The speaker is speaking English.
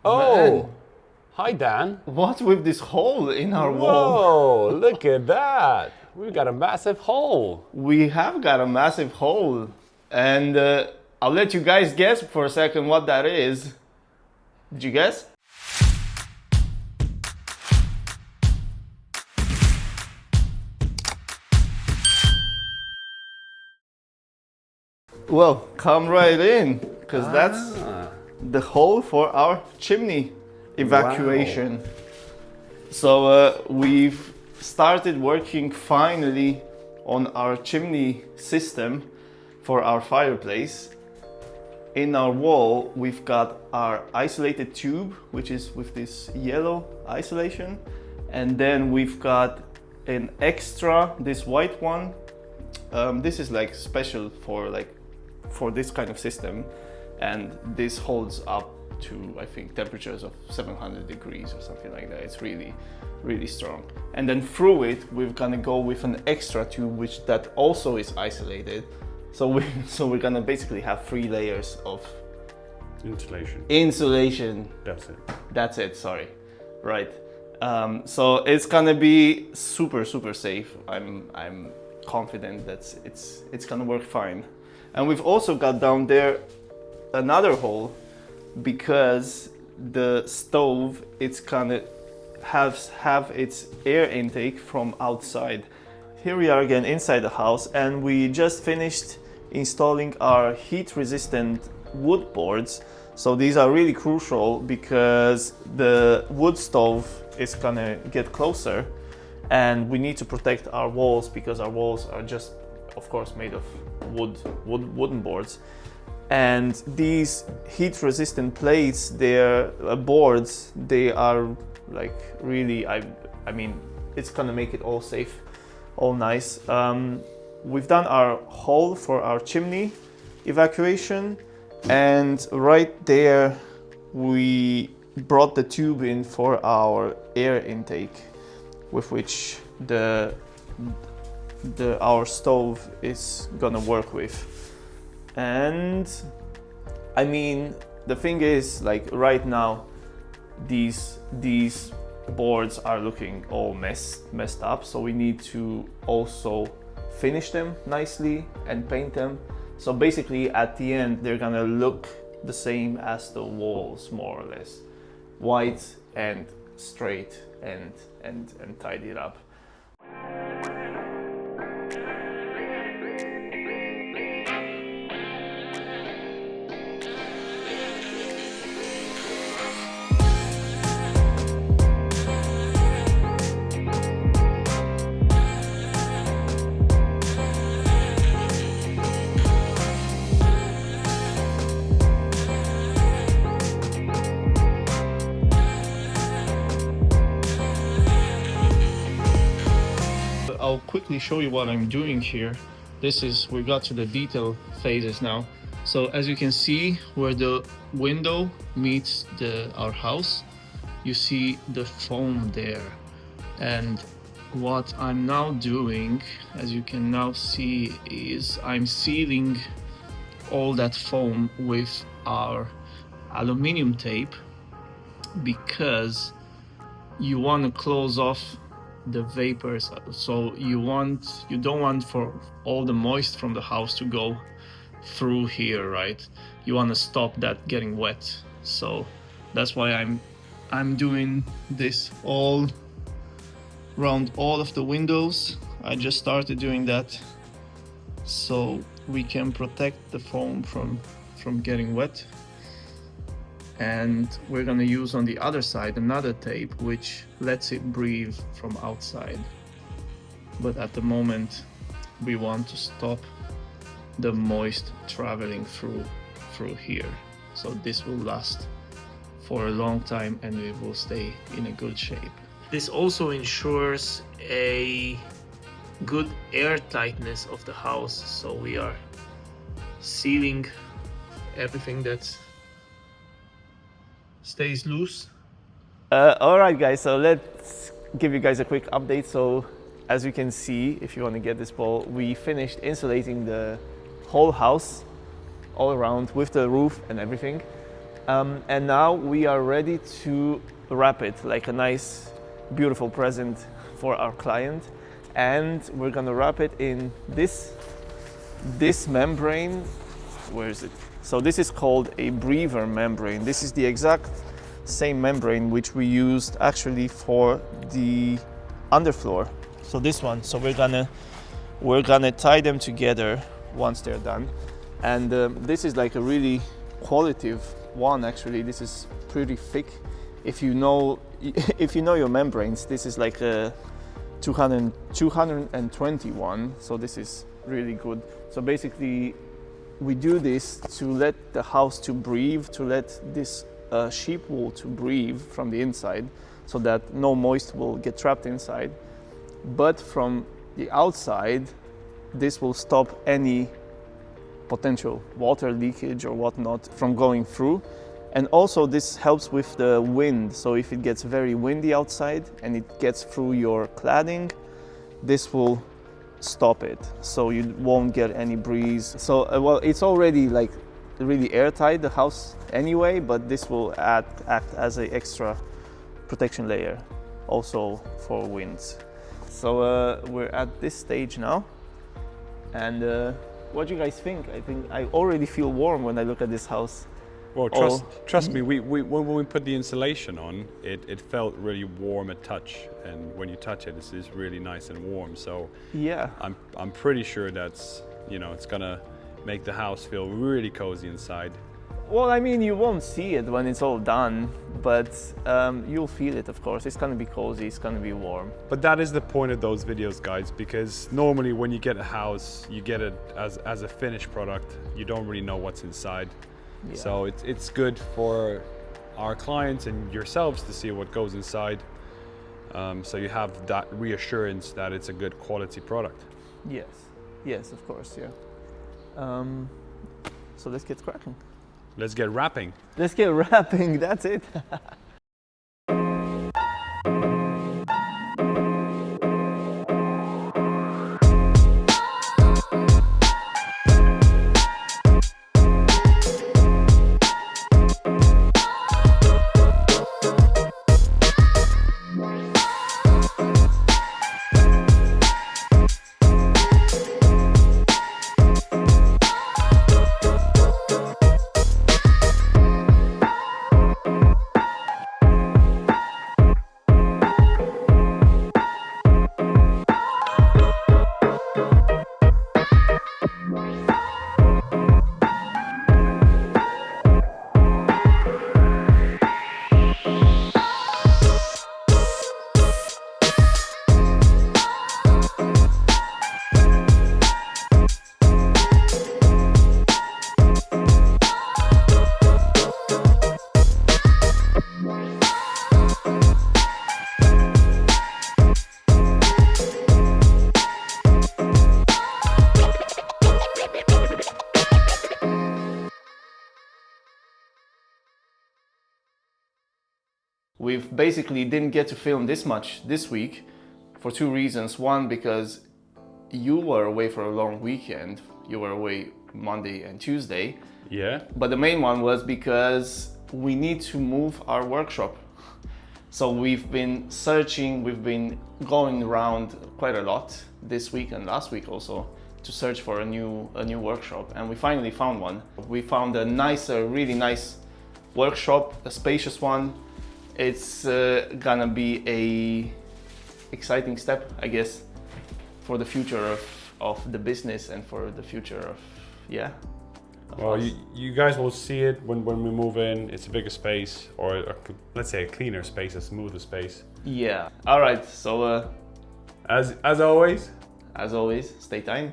Oh, hi Dan. What's with this hole in our wall? Whoa, look at that. We've got a massive hole. We have got a massive hole, and I'll let you guys guess for a second what that is. Did you guess? Well, come right in, because that's the hole for our chimney evacuation. Wow. So we've started working finally on our chimney system for our fireplace. In our wall, we've got our isolated tube, which is with this yellow isolation. And then we've got an extra, this white one. This is like special for this kind of system. And this holds up to, I think, temperatures of 700 degrees or something like that. It's really, really strong. And then through it, we're gonna go with an extra tube, which that also is isolated. So we're gonna basically have 3 layers of insulation. That's it, sorry. Right. So it's gonna be super, super safe. I'm confident that it's gonna work fine. And we've also got down there another hole, because the stove, it's gonna have its air intake from outside. Here we are again inside the house, and we just finished installing our heat resistant wood boards. So these are really crucial because the wood stove is gonna get closer, and we need to protect our walls because our walls are just, of course, made of wooden boards. And these heat resistant plates, they're boards, they are like really, I mean, it's gonna make it all safe, all nice. We've done our hole for our chimney evacuation, and right there we brought the tube in for our air intake, with which our stove is gonna work with. And I mean, the thing is, like right now, these boards are looking all messed up, so we need to also finish them nicely and paint them. So basically at the end, they're gonna look the same as the walls, more or less. White and straight and tidied up. I'll quickly show you what I'm doing here. We got to the detail phases now. So as you can see, where the window meets our house, you see the foam there. And what I'm now doing, as you can now see, is I'm sealing all that foam with our aluminum tape, because you want to close off the vapors. So you don't want for all the moist from the house to go through here, right? You want to stop that getting wet. So that's why I'm doing this all around all of the windows. I just started doing that so we can protect the foam from getting wet. And we're gonna use on the other side another tape which lets it breathe from outside. But at the moment we want to stop the moist traveling through here. So this will last for a long time and it will stay in a good shape. This also ensures a good air tightness of the house. So we are sealing everything that stays loose. All right, guys, so let's give you guys a quick update. So as you can see, if you want to get this ball, we finished insulating the whole house all around with the roof and everything. And now we are ready to wrap it like a nice, beautiful present for our client. And we're gonna wrap it in this membrane. Where is it? So this is called a breather membrane. This is the exact same membrane which we used actually for the underfloor. So this one. So we're gonna tie them together once they're done. And this is like a really qualitative one. Actually, this is pretty thick. If you know your membranes, this is like a 221. So this is really good. So basically, we do this to let the house to breathe, to let this sheep wool to breathe from the inside, so that no moist will get trapped inside. But from the outside, this will stop any potential water leakage or whatnot from going through. And also this helps with the wind. So if it gets very windy outside and it gets through your cladding, this will stop it, so you won't get any breeze. So well, it's already like really airtight, the house anyway, but this will act as an extra protection layer also for winds. So we're at this stage now, and what do you guys think? I think I already feel warm when I look at this house. Well, trust me, when we put the insulation on, it felt really warm at touch, and when you touch it, it's really nice and warm. So yeah, I'm pretty sure that's, it's gonna make the house feel really cozy inside. Well, I mean, you won't see it when it's all done, but you'll feel it, of course. It's gonna be cozy, it's gonna be warm. But that is the point of those videos, guys, because normally when you get a house, you get it as a finished product. You don't really know what's inside. Yeah. So it's good for our clients and yourselves to see what goes inside. So you have that reassurance that it's a good quality product. Yes, of course, yeah. So let's get cracking. Let's get wrapping. Let's get wrapping, that's it. We've basically didn't get to film this much this week for two reasons. One, because you were away for a long weekend. You were away Monday and Tuesday. Yeah. But the main one was because we need to move our workshop. So we've been searching, we've been going around quite a lot this week and last week also to search for a new workshop, and we finally found one. We found a really nice workshop, a spacious one. It's gonna be a exciting step, I guess, for the future of the business and for the future of well, you guys will see it when we move in. It's a bigger space, or let's say a cleaner space, a smoother space. Yeah. All right. So as always, stay tuned.